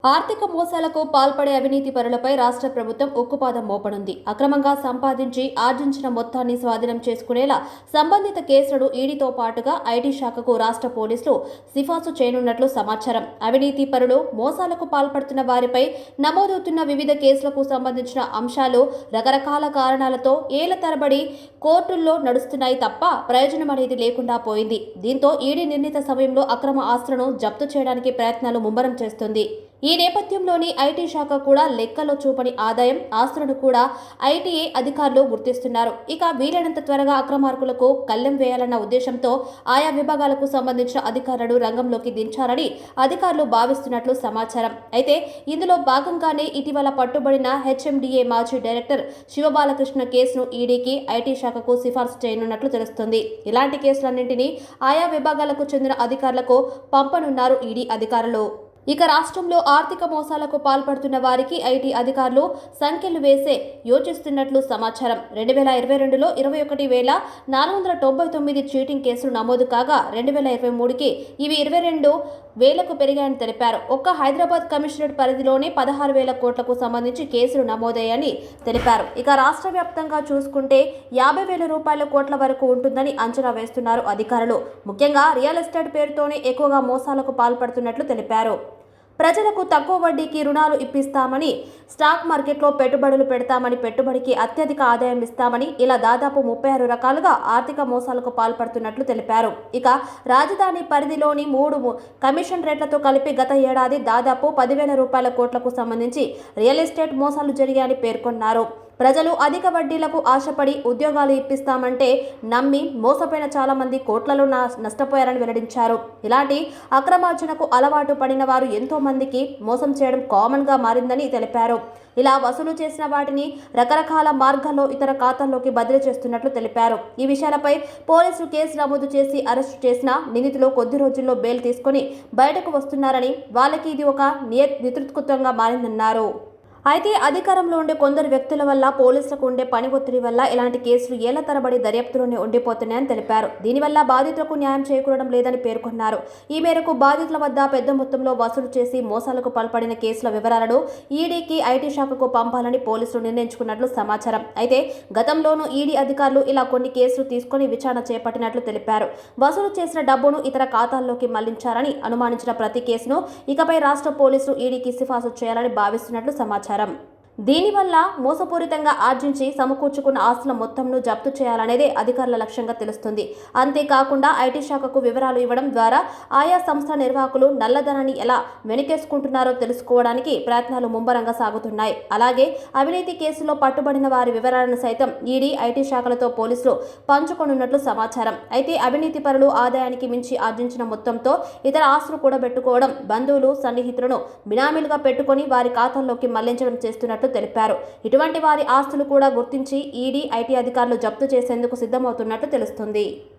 ఆర్థిక మోసాలకు పాల్పడే అవినీతి పరులపై రాష్ట్ర ప్రభుత్వం ఉక్కుపాదం మోపనుంది. అక్రమంగా సంపాదించి ఆర్జించిన మొత్తాన్ని స్వాధీనం చేసుకునేలా సంబంధిత కేసులను ఈడీతో పాటుగా ఐటీ శాఖకు రాష్ట్ర పోలీసులు సిఫార్సు చేయనున్నట్లు సమాచారం. అవినీతి పరులు మోసాలకు పాల్పడుతున్న వారిపై నమోదవుతున్న వివిధ కేసులకు సంబంధించిన అంశాలు రకరకాల కారణాలతో ఏళ్ల తరబడి కోర్టుల్లో నడుస్తున్నాయి తప్ప ప్రయోజనం అనేది లేకుండా పోయింది. దీంతో ఈడీ నిర్ణీత సమయంలో అక్రమ ఆస్తులను జప్తు చేయడానికి ప్రయత్నాలు ముమ్మరం చేస్తుంది. ఈ నేపథ్యంలోని ఐటీ శాఖ కూడా లెక్కలో చూపని ఆదాయం ఆస్తులను కూడా ఐటీఏ అధికారులు గుర్తిస్తున్నారు. ఇక వీలైనంత త్వరగా అక్రమార్కులకు కళ్లెం వేయాలన్న ఉద్దేశంతో ఆయా విభాగాలకు సంబంధించిన అధికారులను రంగంలోకి దించాలని అధికారులు భావిస్తున్నట్లు సమాచారం. అయితే ఇందులో భాగంగానే ఇటీవల పట్టుబడిన హెచ్ఎండిఏ మాజీ డైరెక్టర్ శివబాలకృష్ణ కేసును ఈడీకి ఐటీ శాఖకు సిఫార్సు చేయనున్నట్లు తెలుస్తుంది. ఇలాంటి కేసులన్నింటినీ ఆయా విభాగాలకు చెందిన అధికారులకు పంపనున్నారు ఈడీ అధికారులు. ఇక రాష్ట్రంలో ఆర్థిక మోసాలకు పాల్పడుతున్న వారికి ఐటీ అధికారులు సంఖ్యలు వేసే యోచిస్తున్నట్లు సమాచారం. 2022లో 21,499 చీటింగ్ కేసులు నమోదు కాగా 2023కి ఇవి 22,000కు పెరిగాయని తెలిపారు. ఒక్క హైదరాబాద్ కమిషనరేట్ పరిధిలోనే 16,000 కోట్లకు సంబంధించి కేసులు నమోదయ్యాయని తెలిపారు. ఇక రాష్ట్ర వ్యాప్తంగా చూసుకుంటే 50,000 రూపాయల కోట్ల వరకు ఉంటుందని అంచనా వేస్తున్నారు అధికారులు. ముఖ్యంగా రియల్ ఎస్టేట్ పేరుతోనే ఎక్కువగా మోసాలకు పాల్పడుతున్నట్లు తెలిపారు. ప్రజలకు తక్కువ వడ్డీకి రుణాలు ఇప్పిస్తామని, స్టాక్ మార్కెట్లో పెట్టుబడులు పెడతామని, పెట్టుబడికి అత్యధిక ఆదాయం ఇస్తామని ఇలా దాదాపు 36 రకాలుగా ఆర్థిక మోసాలకు పాల్పడుతున్నట్లు తెలిపారు. ఇక రాజధాని పరిధిలోని 3 కమిషన్ రేట్లతో కలిపి గత ఏడాది దాదాపు 10,000 రూపాయల కోట్లకు సంబంధించి రియల్ ఎస్టేట్ మోసాలు జరిగాయని పేర్కొన్నారు. ప్రజలు అధిక వడ్డీలకు ఆశపడి ఉద్యోగాలు ఇప్పిస్తామంటే నమ్మి మోసపోయిన చాలా మంది కోట్లలో నష్టపోయారని వెల్లడించారు. ఇలాంటి అక్రమార్జనకు అలవాటు పడిన వారు ఎంతో మందికి మోసం చేయడం కామన్ గా మారిందని తెలిపారు. ఇలా వసూలు చేసిన వాటిని రకరకాల మార్గాల్లో ఇతర ఖాతాల్లోకి బదిలీ చేస్తున్నట్లు తెలిపారు. ఈ విషయాలపై పోలీసులు కేసు నమోదు చేసి అరెస్టు చేసిన నిందితులు కొద్ది రోజుల్లో బెయిల్ తీసుకుని బయటకు వస్తున్నారని, వాళ్ళకి ఇది ఒక నేతృత్వంగా మారిందన్నారు. అయితే అధికారంలో ఉండే కొందరు వ్యక్తుల వల్ల పోలీసులకు ఉండే పని ఒత్తిడి వల్ల ఇలాంటి కేసులు ఏళ్ల తరబడి దర్యాప్తులోనే ఉండిపోతున్నాయని తెలిపారు. దీనివల్ల బాధితులకు న్యాయం చేకూరడం లేదని పేర్కొన్నారు. ఈ మేరకు బాధితుల వద్ద పెద్ద మొత్తంలో వసూలు చేసి మోసాలకు పాల్పడిన కేసుల వివరాలను ఈడీకి ఐటీ శాఖకు పంపాలని పోలీసులు నిర్ణయించుకున్నట్లు సమాచారం. అయితే గతంలోనూ ఈడీ అధికారులు ఇలా కొన్ని కేసులు తీసుకుని విచారణ చేపట్టినట్లు తెలిపారు. వసూలు చేసిన డబ్బును ఇతర ఖాతాల్లోకి మళ్లించారని అనుమానించిన ప్రతి కేసును ఇకపై రాష్ట్ర పోలీసులు ఈడీకి సిఫార్సు చేయాలని భావిస్తున్నట్లు సమాచారం. దీనివల్ల మోసపూరితంగా ఆర్జించి సమకూర్చుకున్న ఆస్తుల మొత్తంను జప్తు చేయాలనేదే అధికారుల లక్ష్యంగా తెలుస్తుంది. అంతేకాకుండా ఐటీ శాఖకు వివరాలు ఇవ్వడం ద్వారా ఆయా సంస్థ నిర్వాహకులు నల్లధనాన్ని ఎలా వెనకేసుకుంటున్నారో తెలుసుకోవడానికి ప్రయత్నాలు ముమ్మరంగా సాగుతున్నాయి. అలాగే అవినీతి కేసులో పట్టుబడిన వారి వివరాలను సైతం ఈడీ, ఐటీ శాఖలతో పోలీసులు పంచుకొనున్నట్లు సమాచారం. అయితే అవినీతి పరులు ఆదాయానికి మించి ఆర్జించిన మొత్తంతో ఇతర ఆస్తులు కూడబెట్టుకోవడం, బంధువులు, సన్నిహితులను బినామీలుగా పెట్టుకుని వారి ఖాతాల్లోకి మళ్లించడం చేస్తున్నట్లు తెలిపారు. ఇటువంటి వారి ఆస్తులు కూడా గుర్తించి ఈడీ, ఐటీ అధికారులు జప్తు చేసేందుకు సిద్ధమవుతున్నట్లు తెలుస్తుంది.